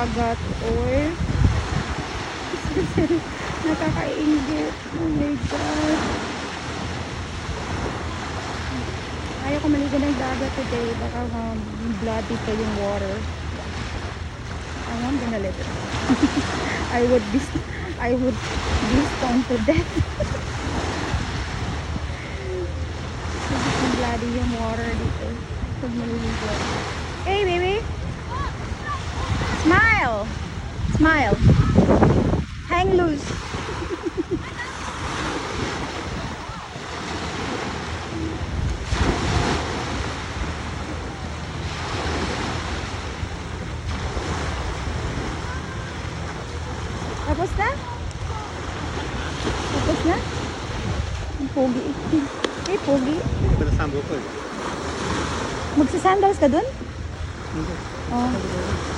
dagat or nakakaingit. Oh my God. Ayaw ko maligo ng dagat today. Baka bloody pa yung water. I'm gonna let it. I would be stoned to death. Kasi bloody yung water dito. Pag maliligo. Hey baby! Smile! Smile! Hang loose! Tapos na? Tapos na? Ang pogi. Eh, pogi. Hindi pa nasambol ko eh. Magsasandals ka dun? Hindi. Oh.